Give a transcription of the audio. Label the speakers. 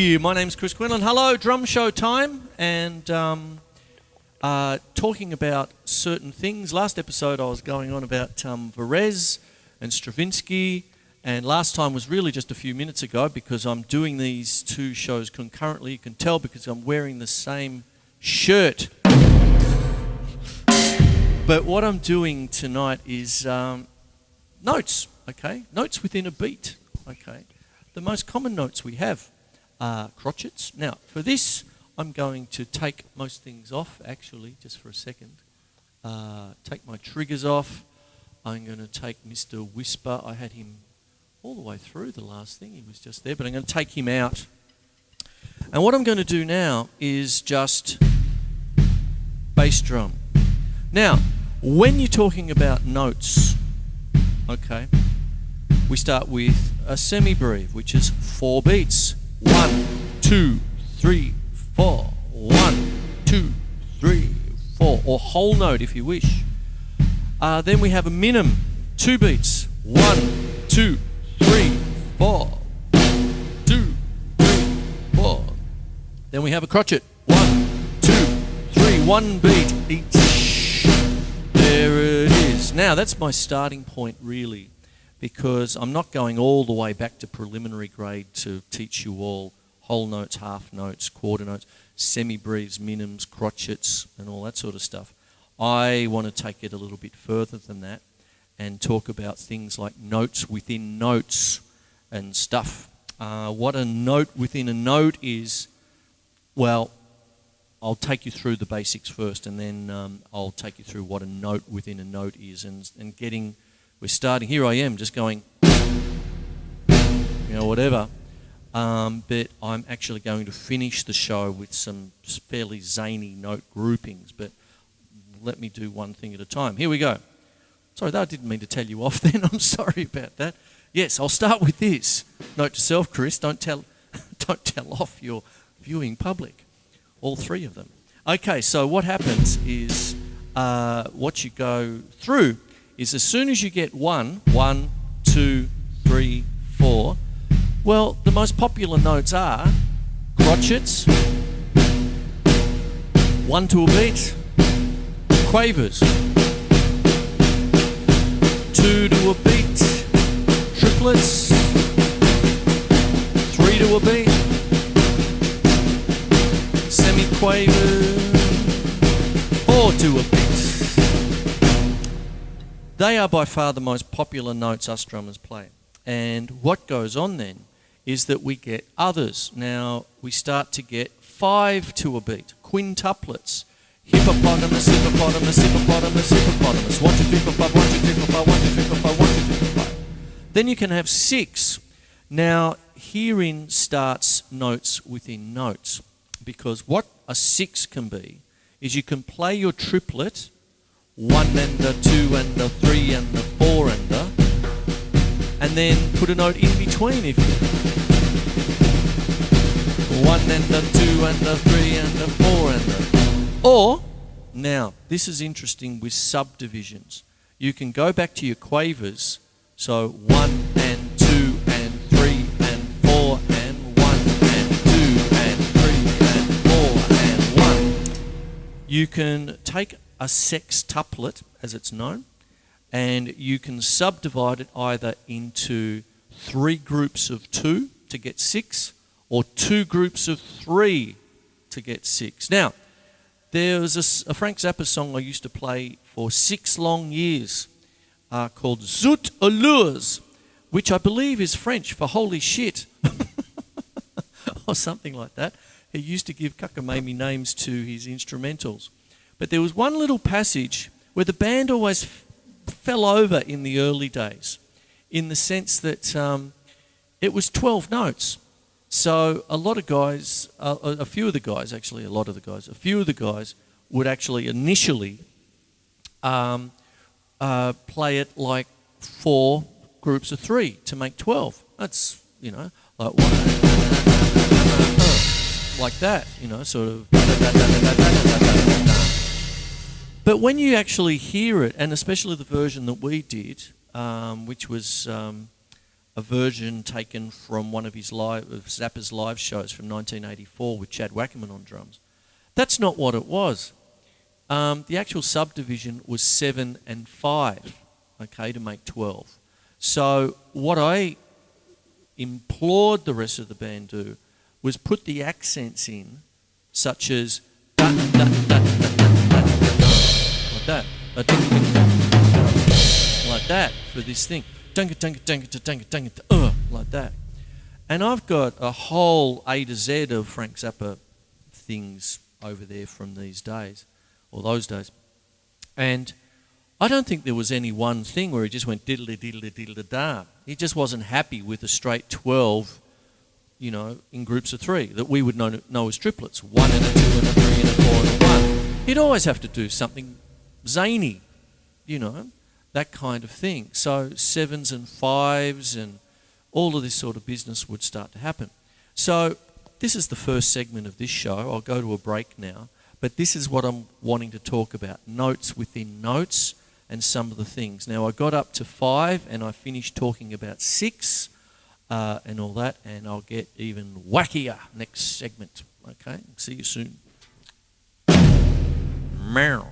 Speaker 1: Hey, my name's Chris Quinlan. Hello, Drumshow time, and talking about certain things. Last episode I was going on about Varese and Stravinsky, and last time was really just a few minutes ago because I'm doing these two shows concurrently. You can tell because I'm wearing the same shirt. But what I'm doing tonight is notes, okay? Notes within a beat, okay? The most common notes we have are crotchets. Now, for this, I'm going to take most things off, actually, just for a second. Take my triggers off. I'm going to take Mr. Whisper. I had him all the way through the last thing. He was just there, but I'm going to take him out. And what I'm going to do now is just bass drum. Now, when you're talking about notes, okay, we start with a semi-breve, which is 4 beats. 1, 2, 3, 4. 1, 2, 3, 4. Or whole note if you wish. Then we have a minim, 2 beats. 1, 2, 3, 4. 2, 3, 4. Then we have a crotchet. 1, 2, 3. 1 beat each. There it is. Now that's my starting point really, because I'm not going all the way back to preliminary grade to teach you all whole notes, half notes, quarter notes, semi-breves, minims, crotchets, and all that sort of stuff. I want to take it a little bit further than that and talk about things like notes within notes and stuff. What a note within a note is, well, I'll take you through the basics first, and then I'll take you through what a note within a note is, and getting... We're starting, here I am, just going, whatever. But I'm actually going to finish the show with some fairly zany note groupings. But let me do one thing at a time. Here we go. Sorry, I didn't mean to tell you off then. I'm sorry about that. Yes, I'll start with this. Note to self, Chris, don't tell off your viewing public. All 3 of them. Okay, so what happens is what you go through is as soon as you get 1, 2, 3, 4, well, the most popular notes are crotchets, 1 to a beat, quavers, 2 to a beat, triplets, 3 to a beat, semi-quavers, 4 to a beat. They are by far the most popular notes us drummers play. And what goes on then is that we get others. Now, we start to get 5 to a beat, quintuplets, hippopotamus, hippopotamus, hippopotamus, hippopotamus, 1, 2, 3, 4, 5, 1, 2, 3, 4, 5, 1, 2, 3, 4, 5, 1, 2, 3, 4, 5. Then you can have 6. Now, herein starts notes within notes, because what a 6 can be is you can play your triplet 1 and a 2 and a 3 and a 4 and a, and then put a note in between if you 1 and a 2 and a 3 and a 4 and a. Or, now, this is interesting with subdivisions. You can go back to your quavers, so 1 and 2 and 3 and 4 and 1 and 2 and 3 and 4 and 1. You can take a sextuplet, as it's known, and you can subdivide it either into 3 groups of 2 to get 6, or 2 groups of 3 to get 6. Now, there was a Frank Zappa song I used to play for 6 long years called Zut Allures, which I believe is French for holy shit, or something like that. He used to give cockamamie names to his instrumentals. But there was one little passage where the band always fell over in the early days, in the sense that it was 12 notes. So a lot of guys, a few of the guys would actually initially play it like 4 groups of 3 to make 12. That's, like one, like that, sort of. But when you actually hear it, and especially the version that we did, which was a version taken from one of Zappa's live shows from 1984 with Chad Wackerman on drums. That's not what it was. The actual subdivision was 7 and 5, okay, to make 12. So what I implored the rest of the band do was put the accents in, such as like that, like that for this thing, like that. And I've got a whole A to Z of Frank Zappa things over there from these days, or those days. And I don't think there was any one thing where he just went diddle-a-diddle-a-diddle-a-da. He just wasn't happy with a straight 12, you know, in groups of 3 that we would know as triplets. 1 and a 2 and a 3 and a 4 and a 1. He'd always have to do something zany, you know, that kind of thing. So 7s and 5s and all of this sort of business would start to happen. So this is the first segment of this show. I'll go to a break now. But this is what I'm wanting to talk about, notes within notes and some of the things. Now, I got up to 5 and I finished talking about 6 and all that, and I'll get even wackier next segment. Okay, see you soon. Meow.